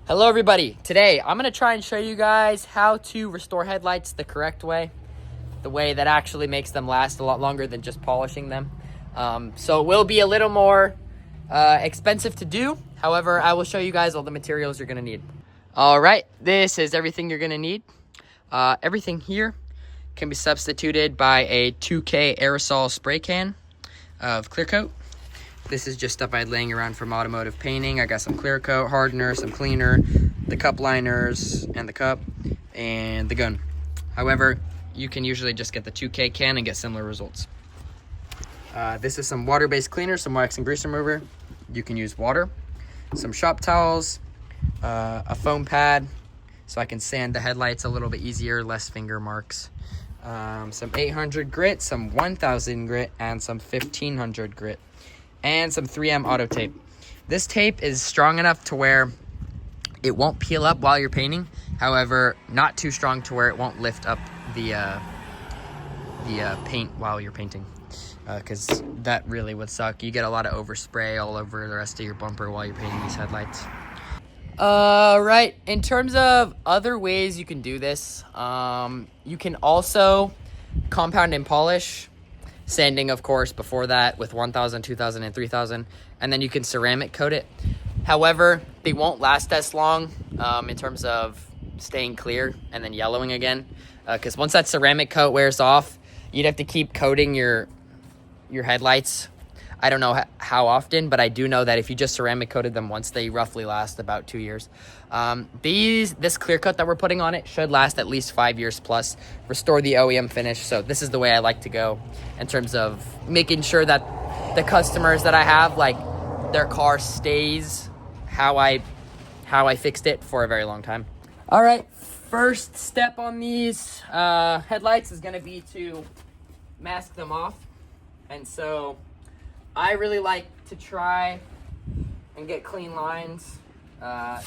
Hello everybody. Today I'm going to try and show you guys how to restore headlights the correct way. The way that actually makes them last a lot longer than just polishing them. So it will be a little more expensive to do. However, I will show you guys all the materials you're going to need. All right, this is everything you're going to need. Everything here can be substituted by a 2K aerosol spray can of clear coat. This is just stuff I had laying around from automotive painting. I got some clear coat, hardener, some cleaner, the cup liners, and the cup, and the gun. However, you can usually just get the 2K can and get similar results. This is some water-based cleaner, some wax and grease remover. You can use water, some shop towels, a foam pad, so I can sand the headlights a little bit easier, less finger marks. Some 800 grit, some 1000 grit, and some 1500 grit. And some 3M auto tape. This tape is strong enough to where it won't peel up while you're painting. However, not too strong to where it won't lift up the paint while you're painting. Because that really would suck. You get a lot of overspray all over the rest of your bumper while you're painting these headlights. Right, in terms of other ways you can do this, you can also compound and polish. Sanding, of course, before that with 1000, 2000, and 3000. And then you can ceramic coat it. However, they won't last as long in terms of staying clear and then yellowing again. Because once that ceramic coat wears off, you'd have to keep coating your headlights. I don't know how often, but I do know that if you just ceramic coated them once, they roughly last about 2 years. This clear coat that we're putting on it should last at least 5 years plus, restore the OEM finish. So this is the way I like to go in terms of making sure that the customers that I have, like, their car stays how I fixed it for a very long time. All right, first step on these headlights is gonna be to mask them off. And so I really like to try and get clean lines.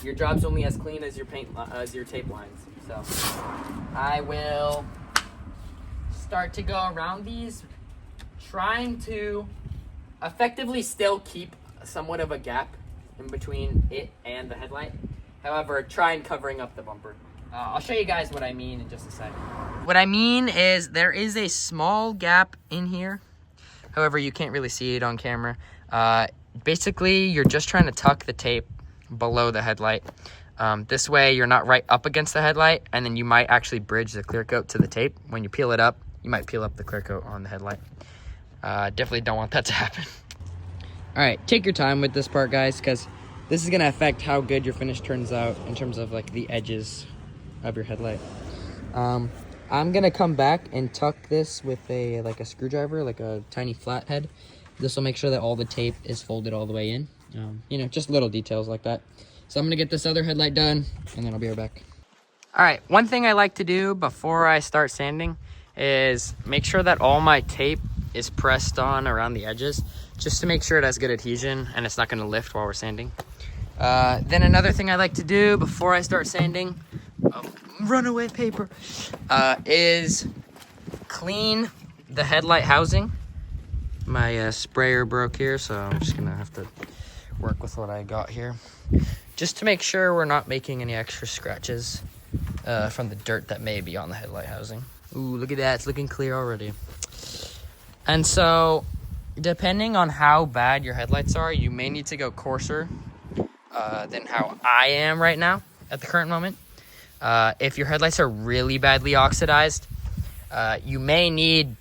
Your job's only as clean as your tape lines. So I will start to go around these, trying to effectively still keep somewhat of a gap in between it and the headlight. However, try and covering up the bumper. I'll show you guys what I mean in just a second. What I mean is there is a small gap in here. However, you can't really see it on camera. Basically, you're just trying to tuck the tape below the headlight. This way, you're not right up against the headlight, and then you might actually bridge the clear coat to the tape. When you peel it up, you might peel up the clear coat on the headlight. Definitely don't want that to happen. All right, take your time with this part, guys, because this is gonna affect how good your finish turns out in terms of like the edges of your headlight. I'm gonna come back and tuck this with a screwdriver, like a tiny flathead. This will make sure that all the tape is folded all the way in. You know, just little details like that. So I'm gonna get this other headlight done, and then I'll be right back. All right, one thing I like to do before I start sanding is make sure that all my tape is pressed on around the edges, just to make sure it has good adhesion and it's not gonna lift while we're sanding. Then another thing I like to do before I start sanding, runaway paper, is clean the headlight housing. My sprayer broke here, so I'm just gonna have to work with what I got here, just to make sure we're not making any extra scratches from the dirt that may be on the headlight housing. Ooh, look at that, it's looking clear already. And so, depending on how bad your headlights are, you may need to go coarser than how I am right now at the current moment. If your headlights are really badly oxidized, you may need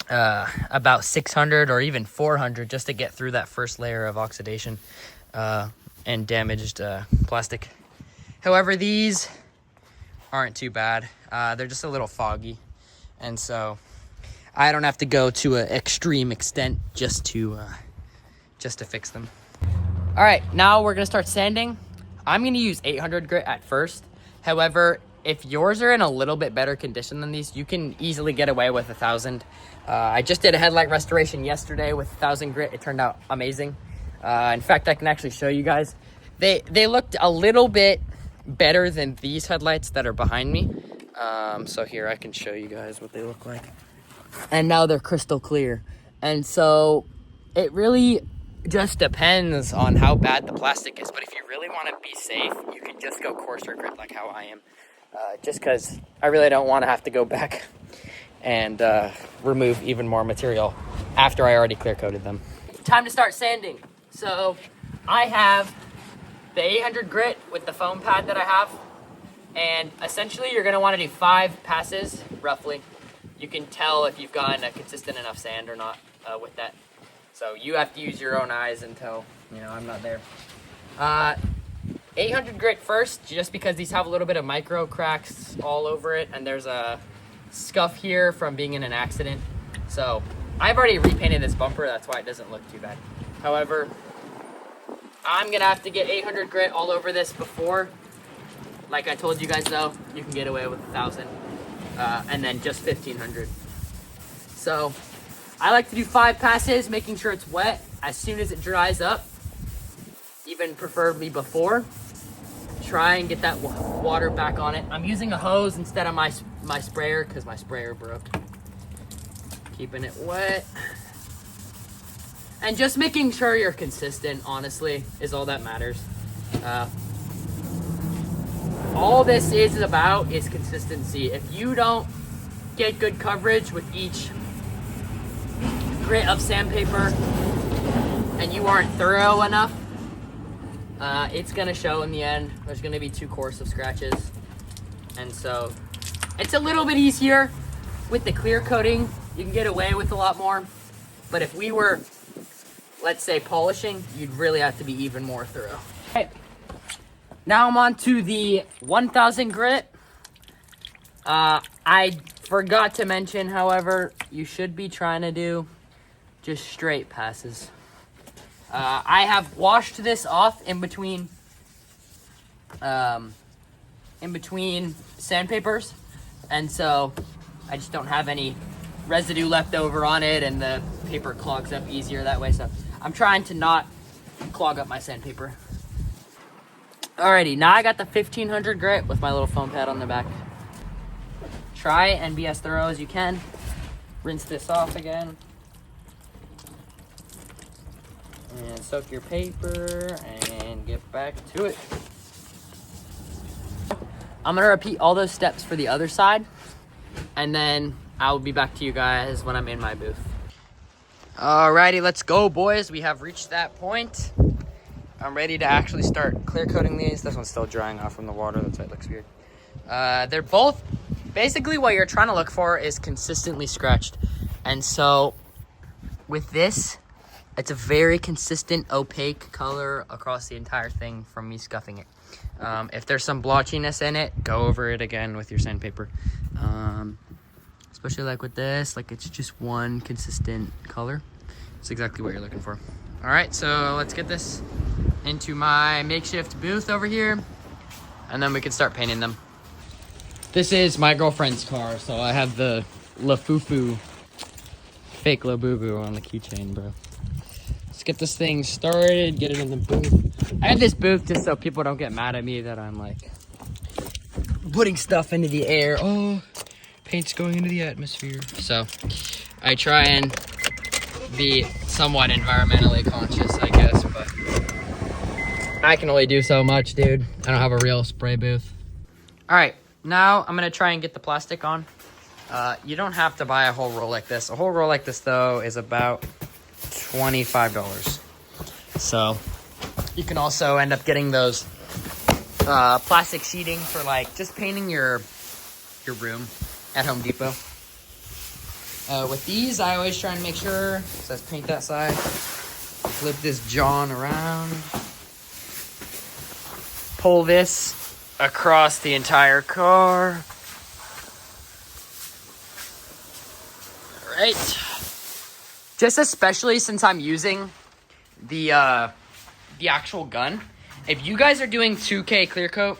about 600 or even 400 just to get through that first layer of oxidation and damaged plastic. However, these aren't too bad. They're just a little foggy, and so I don't have to go to an extreme extent just to fix them. All right, now we're gonna start sanding. I'm gonna use 800 grit at first. However, if yours are in a little bit better condition than these, you can easily get away with 1000. I just did a headlight restoration yesterday with 1000 grit. It turned out amazing. In fact, I can actually show you guys. They looked a little bit better than these headlights that are behind me. So here, I can show you guys what they look like. And now they're crystal clear. And so it really just depends on how bad the plastic is. But if you really want to be safe, you can just go coarser grit like how I am. Just because I really don't want to have to go back and remove even more material after I already clear coated them. Time to start sanding. So I have the 800 grit with the foam pad that I have. And essentially you're gonna wanna do 5 passes, roughly. You can tell if you've gotten a consistent enough sand or not with that. So you have to use your own eyes until, I'm not there. 800 grit first, just because these have a little bit of micro cracks all over it, and there's a scuff here from being in an accident. So I've already repainted this bumper, that's why it doesn't look too bad. However, I'm gonna have to get 800 grit all over this before. Like I told you guys though, you can get away with 1,000 and then just 1,500. So I like to do 5 passes, making sure it's wet as soon as it dries up, even preferably before. Try and get that water back on it. I'm using a hose instead of my sprayer because my sprayer broke. Keeping it wet. And just making sure you're consistent, honestly, is all that matters. All this is about is consistency. If you don't get good coverage with each grit of sandpaper and you aren't thorough enough, it's gonna show in the end. There's gonna be too coarse of scratches. And so it's a little bit easier with the clear coating. You can get away with a lot more. But if we were, let's say, polishing, you'd really have to be even more thorough. Okay. Now I'm on to the 1,000 grit. I forgot to mention, however, you should be trying to do just straight passes. I have washed this off in between sandpapers, and so I just don't have any residue left over on it, and the paper clogs up easier that way. So I'm trying to not clog up my sandpaper. Alrighty, now I got the 1,500 grit with my little foam pad on the back. Try and be as thorough as you can. Rinse this off again. And soak your paper and get back to it. I'm gonna repeat all those steps for the other side, and then I'll be back to you guys when I'm in my booth. Alrighty, let's go, boys. We have reached that point. I'm ready to actually start clear coating these. This one's still drying off from the water. That's why it looks weird. They're both, basically what you're trying to look for is consistently scratched. And so with this, it's a very consistent opaque color across the entire thing from me scuffing it. If there's some blotchiness in it, go over it again with your sandpaper. Especially like with this, like it's just one consistent color. It's exactly what you're looking for. All right, so let's get this into my makeshift booth over here, and then we can start painting them. This is my girlfriend's car, so I have the LaFufu fake Labubu on the keychain, bro. Let's get this thing started, get it in the booth. I have this booth just so people don't get mad at me that I'm like putting stuff into the air. Oh, paint's going into the atmosphere. So I try and be somewhat environmentally conscious, I guess, but I can only do so much, dude. I don't have a real spray booth. All right, now I'm gonna try and get the plastic on. You don't have to buy a whole roll like this. A whole roll like this, though, is about $25. So you can also end up getting those plastic sheeting for like just painting your room at Home Depot. With these, I always try and make sure it says paint that side. Flip this John around. Pull this across the entire car. All right. Just especially since I'm using the actual gun. If you guys are doing 2K clear coat,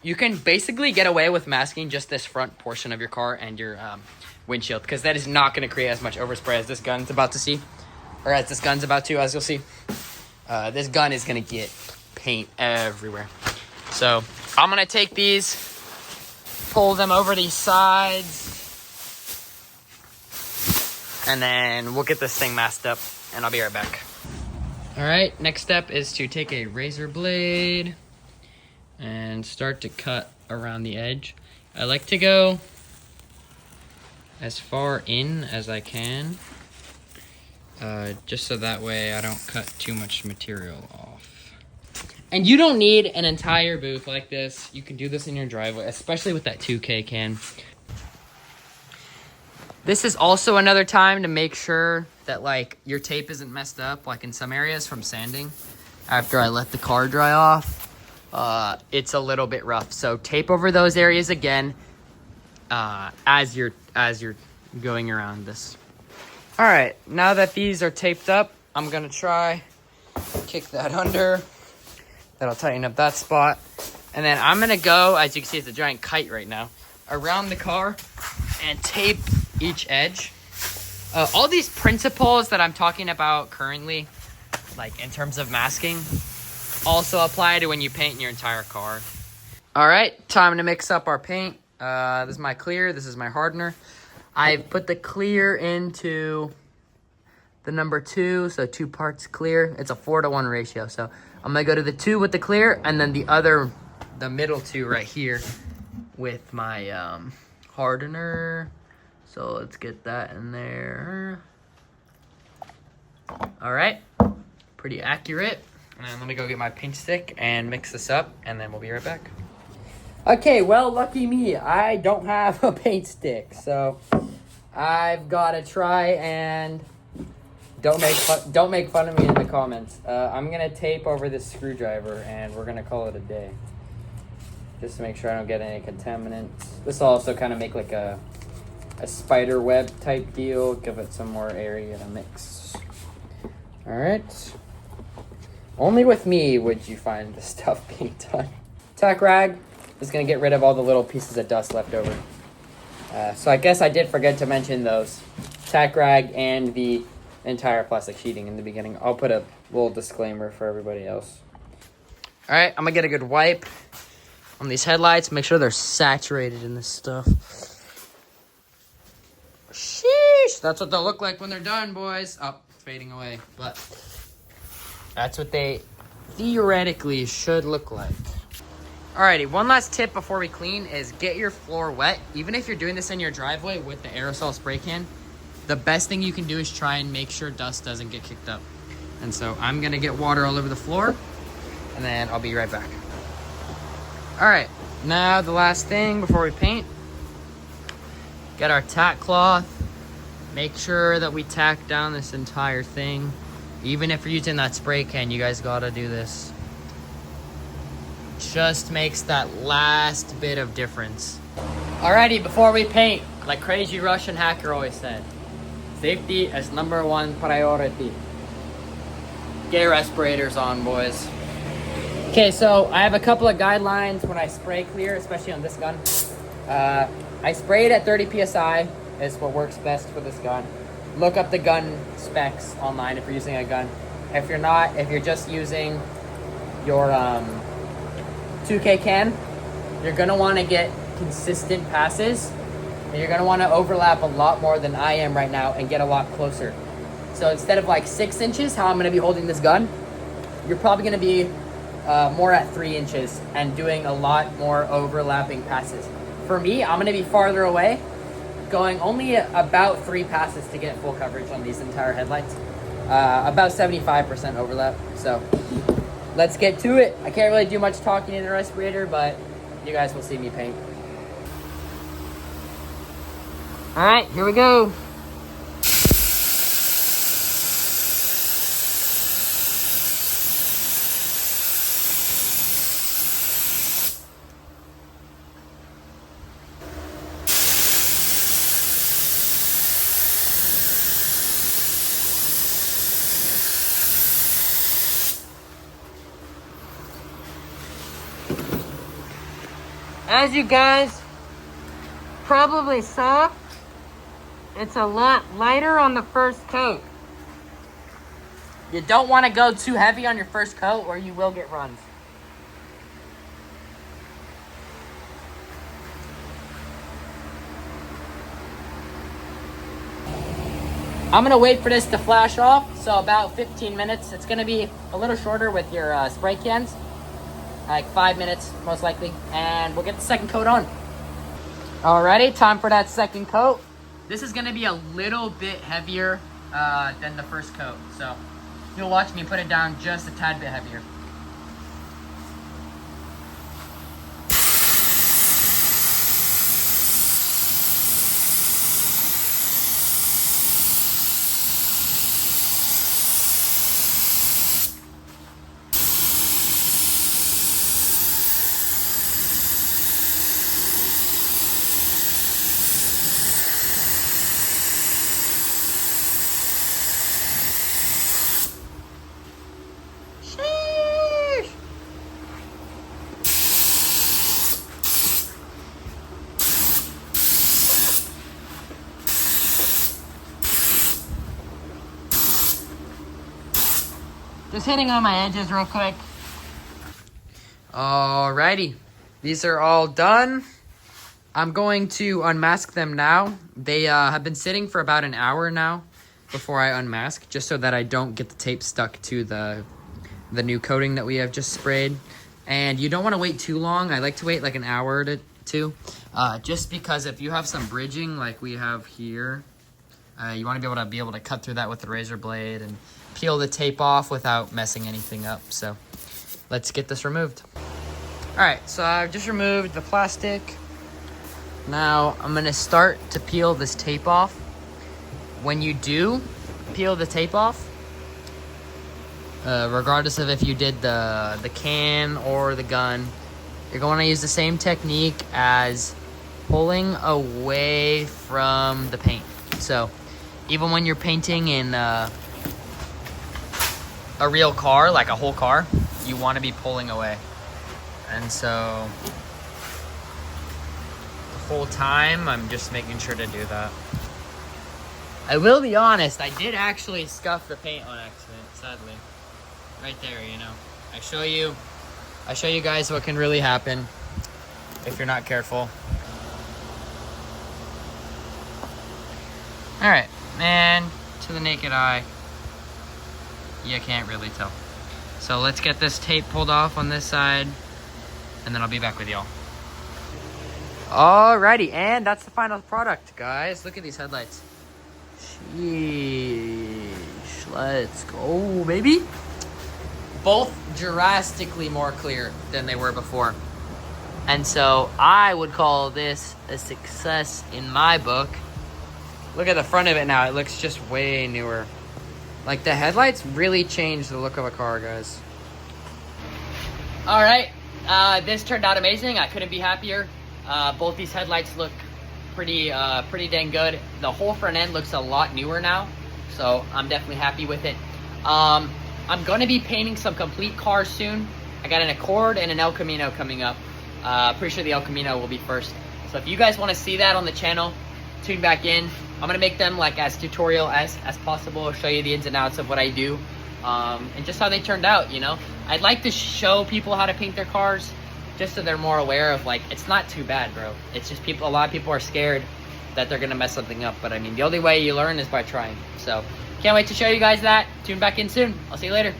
you can basically get away with masking just this front portion of your car and your windshield, because that is not going to create as much overspray as this gun's about to see, or as this gun's about to, as you'll see. This gun is going to get paint everywhere. So I'm going to take these, pull them over these sides, and then we'll get this thing masked up, and I'll be right back. All right, next step is to take a razor blade and start to cut around the edge. I like to go as far in as I can, just so that way I don't cut too much material off. And you don't need an entire booth like this. You can do this in your driveway, especially with that 2K can. This is also another time to make sure that like your tape isn't messed up, like in some areas from sanding. After I let the car dry off, it's a little bit rough. So tape over those areas again as you're going around this. All right, now that these are taped up, I'm gonna try kick that under. That'll tighten up that spot. And then I'm gonna go, as you can see, it's a giant kite right now, around the car and tape each edge. All these principles that I'm talking about currently, like in terms of masking, also apply to when you paint your entire car. All right, time to mix up our paint. This is my clear, this is my hardener. I've put the clear into the number 2, so 2 parts clear. It's a 4-to-1 ratio. So I'm gonna go to the 2 with the clear, and then the middle 2 right here with my hardener. So let's get that in there. All right, pretty accurate. And let me go get my paint stick and mix this up, and then we'll be right back. Okay, well, lucky me, I don't have a paint stick, so I've got to try and don't make fun of me in the comments. I'm gonna tape over this screwdriver, and we're gonna call it a day, just to make sure I don't get any contaminants. This will also kind of make like a spider web type deal, give it some more area to mix. All right. Only with me would you find this stuff being done. Tack rag is gonna get rid of all the little pieces of dust left over. So I guess I did forget to mention those. Tack rag and the entire plastic sheeting in the beginning. I'll put a little disclaimer for everybody else. All right, I'm gonna get a good wipe on these headlights, make sure they're saturated in this stuff. Sheesh, that's what they'll look like when they're done, boys. Oh, fading away, but that's what they theoretically should look like. Alrighty, one last tip before we clean is get your floor wet. Even if you're doing this in your driveway with the aerosol spray can, the best thing you can do is try and make sure dust doesn't get kicked up. And so I'm gonna get water all over the floor, and then I'll be right back. Alright, now the last thing before we paint. Get our tack cloth. Make sure that we tack down this entire thing. Even if you're using that spray can, you guys gotta do this. Just makes that last bit of difference. Alrighty, before we paint, like Crazy Russian Hacker always said, safety is #1 priority. Get your respirators on, boys. Okay, so I have a couple of guidelines when I spray clear, especially on this gun. I spray it at 30 PSI is what works best for this gun. Look up the gun specs online if you're using a gun. If you're not, if you're just using your 2K can, you're gonna wanna get consistent passes, and you're gonna wanna overlap a lot more than I am right now and get a lot closer. So instead of like 6 inches, how I'm gonna be holding this gun, you're probably gonna be more at 3 inches and doing a lot more overlapping passes. For me, I'm gonna be farther away, going only about 3 passes to get full coverage on these entire headlights. About 75% overlap, so let's get to it. I can't really do much talking in the respirator, but you guys will see me paint. All right, here we go. As you guys probably saw, it's a lot lighter on the first coat. You don't want to go too heavy on your first coat or you will get runs. I'm gonna wait for this to flash off, so about 15 minutes. It's gonna be a little shorter with your spray cans, like 5 minutes most likely, and we'll get the second coat on. Alrighty, time for that second coat. This is gonna be a little bit heavier than the first coat, so you'll watch me put it down just a tad bit heavier. Just hitting on my edges real quick. Alrighty, these are all done. I'm going to unmask them now. They have been sitting for about an hour now before I unmask, just so that I don't get the tape stuck to the new coating that we have just sprayed. And you don't want to wait too long. I like to wait like an hour to two, just because if you have some bridging like we have here, you want to be able to cut through that with the razor blade and peel the tape off without messing anything up. So let's get this removed. All right, so I've just removed the plastic. Now I'm gonna start to peel this tape off. When you do peel the tape off, regardless of if you did the can or the gun, you're going to use the same technique as pulling away from the paint. So even when you're painting in a real car, like a whole car, you want to be pulling away. And so the whole time I'm just making sure to do that. I will be honest, I did actually scuff the paint on accident, sadly. Right there, you know. I show you guys what can really happen if you're not careful. All right, and to the naked eye, you can't really tell. So let's get this tape pulled off on this side, and then I'll be back with y'all. Alrighty, and that's the final product, guys. Look at these headlights. Sheesh, let's go, baby. Both drastically more clear than they were before. And so I would call this a success in my book. Look at the front of it now. It looks just way newer. Like, the headlights really changed the look of a car, guys. All right, this turned out amazing. I couldn't be happier. Both these headlights look pretty dang good. The whole front end looks a lot newer now, so I'm definitely happy with it. I'm going to be painting some complete cars soon. I got an Accord and an El Camino coming up. Pretty sure the El Camino will be first. So if you guys want to see that on the channel, tune back in. I'm going to make them like as tutorial as possible. I'll show you the ins and outs of what I do, and just how they turned out, you know. I'd like to show people how to paint their cars, just so they're more aware of, like, it's not too bad, bro. It's just a lot of people are scared that they're going to mess something up. But I mean, the only way you learn is by trying. So can't wait to show you guys that. Tune back in soon. I'll see you later.